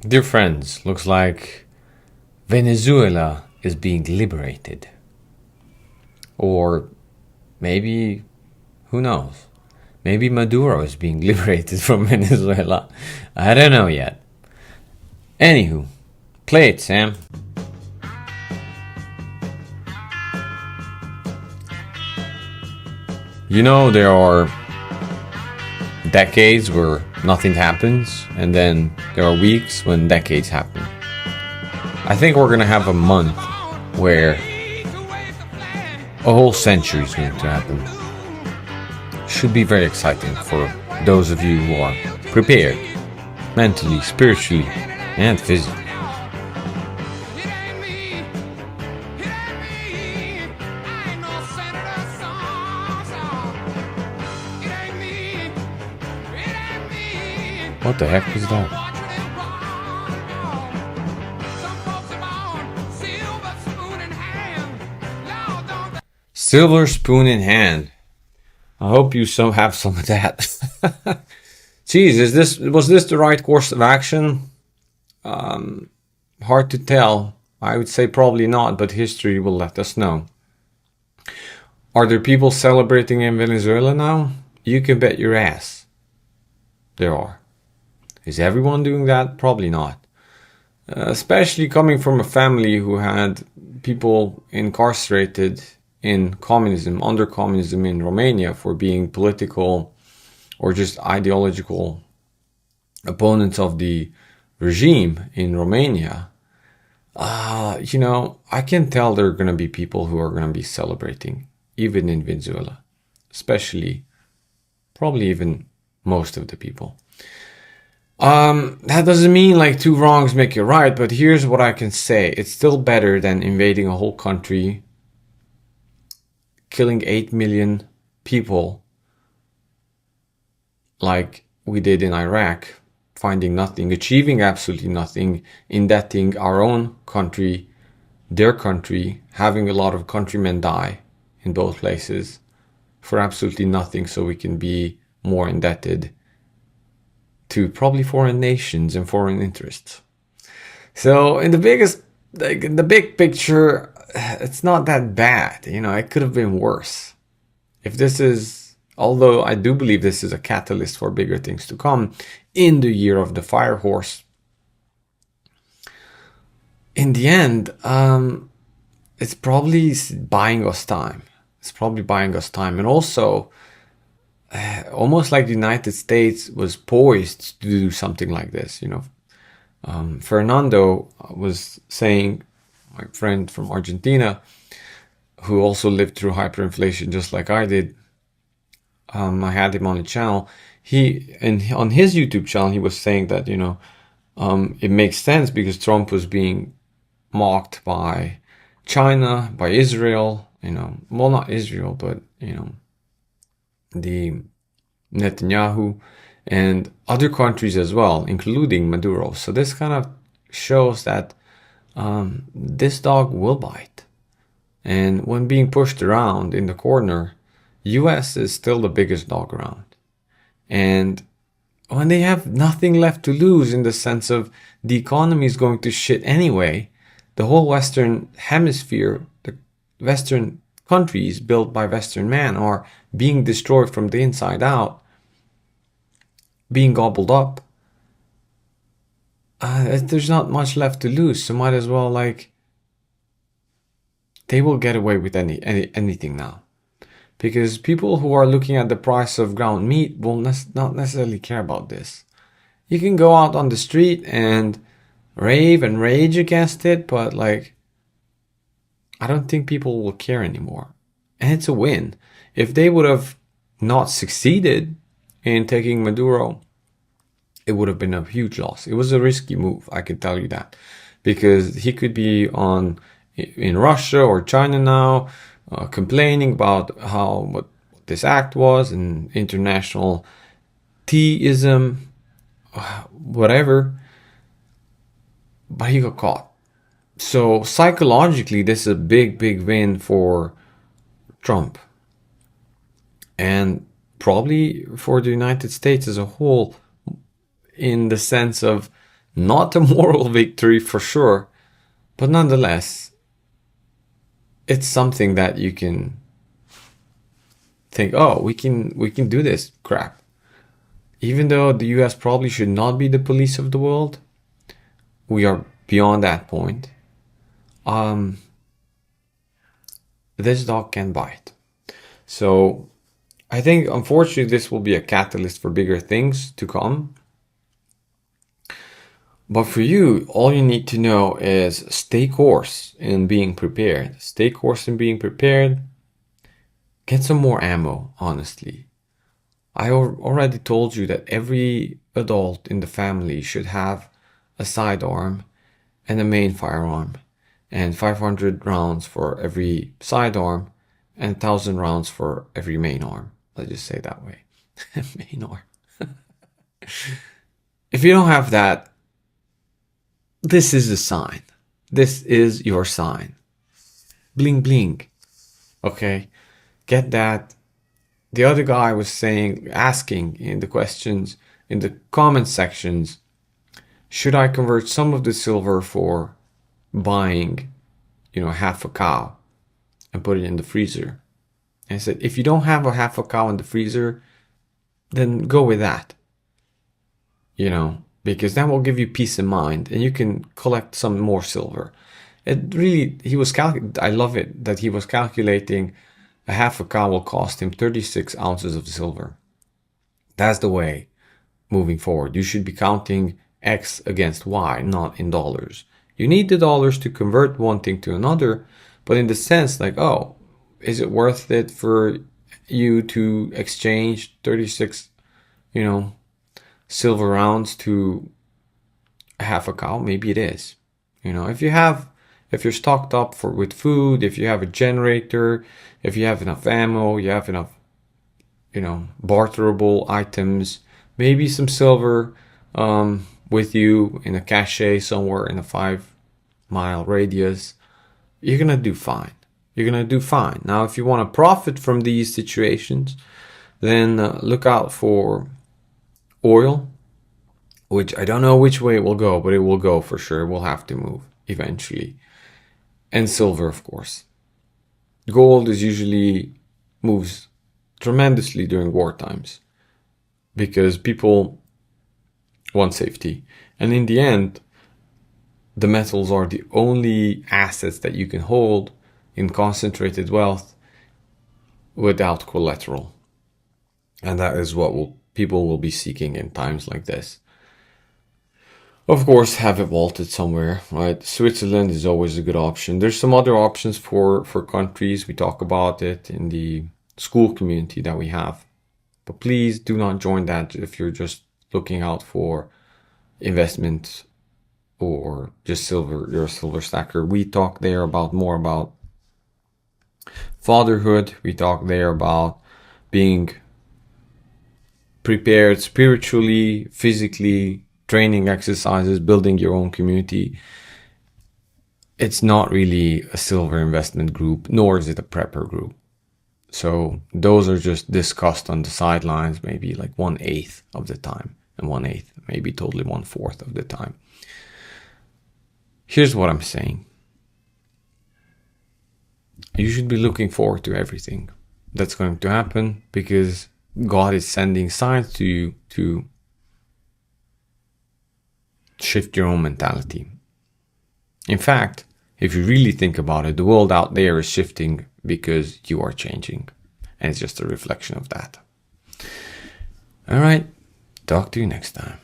Dear friends, looks like Venezuela is being liberated. Or maybe, who knows? Maybe Maduro is being liberated from Venezuela. I don't know yet. Anywho, play it, Sam. You know, there are decades where nothing happens, and then there are weeks when decades happen. I think we're gonna have a month where a whole century is going to happen. Should be very exciting for those of you who are prepared, mentally, spiritually, and physically. What the heck is that? Silver spoon in hand. I hope you have some of that. Geez, was this the right course of action? Hard to tell. I would say probably not, but history will let us know. Are there people celebrating in Venezuela now? You can bet your ass there are. Is everyone doing that? Probably not. Especially coming from a family who had people incarcerated in communism, under communism in Romania for being political or just ideological opponents of the regime in Romania. I can tell there are going to be people who are going to be celebrating, even in Venezuela, especially, probably even most of the people. That doesn't mean like two wrongs make a right, but here's what I can say. It's still better than invading a whole country, killing 8 million people like we did in Iraq, finding nothing, achieving absolutely nothing, indebting our own country, their country, having a lot of countrymen die in both places for absolutely nothing so we can be more indebted to probably foreign nations and foreign interests. So in the big picture, it's not that bad. It could have been worse. Although I do believe this is a catalyst for bigger things to come in the year of the fire horse. In the end, it's probably buying us time. And also, almost like the United States was poised to do something like this. Fernando was saying, my friend from Argentina, who also lived through hyperinflation just like I did. I had him on the channel. On his YouTube channel, he was saying that, it makes sense because Trump was being mocked by China, by Israel, well, not Israel, but, the Netanyahu and other countries as well, including Maduro. So this kind of shows that this dog will bite. And when being pushed around in the corner, US is still the biggest dog around. And when they have nothing left to lose in the sense of the economy is going to shit anyway, the whole Western hemisphere, the Western countries built by Western man are being destroyed from the inside out, being gobbled up. There's not much left to lose, so might as well, they will get away with anything now. Because people who are looking at the price of ground meat will not necessarily care about this. You can go out on the street and rave and rage against it, but I don't think people will care anymore. And it's a win. If they would have not succeeded in taking Maduro, it would have been a huge loss. It was a risky move, I can tell you that. Because he could be in Russia or China now, complaining about what this act was and international theism, whatever. But he got caught. So psychologically, this is a big, big win for Trump. And probably for the United States as a whole, in the sense of Not a moral victory for sure, but nonetheless, it's something that you can think, oh, we can do this crap. Even though the US probably should not be the police of the world, we are beyond that point. This dog can bite. So I think, unfortunately, this will be a catalyst for bigger things to come. But for you, all you need to know is stay course in being prepared. Stay course in being prepared. Get some more ammo, honestly. I already told you that every adult in the family should have a sidearm and a main firearm, and 500 rounds for every sidearm and 1,000 rounds for every main arm. Let's just say it that way. Main arm. If you don't have that, this is the sign. This is your sign. Bling bling. Okay? Get that. The other guy was asking in the questions, in the comment sections, should I convert some of the silver for buying, half a cow and put it in the freezer? And I said, if you don't have a half a cow in the freezer, then go with that. Because that will give you peace of mind and you can collect some more silver. I love it that he was calculating a half a cow will cost him 36 ounces of silver. That's the way moving forward. You should be counting X against Y, not in dollars. You need the dollars to convert one thing to another, but in the sense like, oh, is it worth it for you to exchange 36, silver rounds to a half a cow? Maybe it is. If you're stocked up with food, if you have a generator, if you have enough ammo, you have enough, barterable items, maybe some silver with you in a cache somewhere in a 5-mile radius, you're going to do fine. You're going to do fine. Now, if you want to profit from these situations, then look out for oil, which I don't know which way it will go, but it will go for sure. We'll have to move eventually. And silver, of course. Gold usually moves tremendously during war times because people want safety. And in the end, the metals are the only assets that you can hold in concentrated wealth without collateral. And that is what people will be seeking in times like this. Of course, have it vaulted somewhere, right? Switzerland is always a good option. There's some other options for countries. We talk about it in the school community that we have. But please do not join that if you're just looking out for investment or just silver. You're a silver stacker. We talk there more about fatherhood. We talk there about being prepared spiritually, physically, training exercises, building your own community. It's not really a silver investment group, nor is it a prepper group. So those are just discussed on the sidelines, maybe like 1/8 of the time, and 1/8, maybe totally 1/4 of the time. Here's what I'm saying. You should be looking forward to everything that's going to happen because God is sending signs to you to shift your own mentality. In fact, if you really think about it, the world out there is shifting because you are changing. And it's just a reflection of that. All right. Talk to you next time.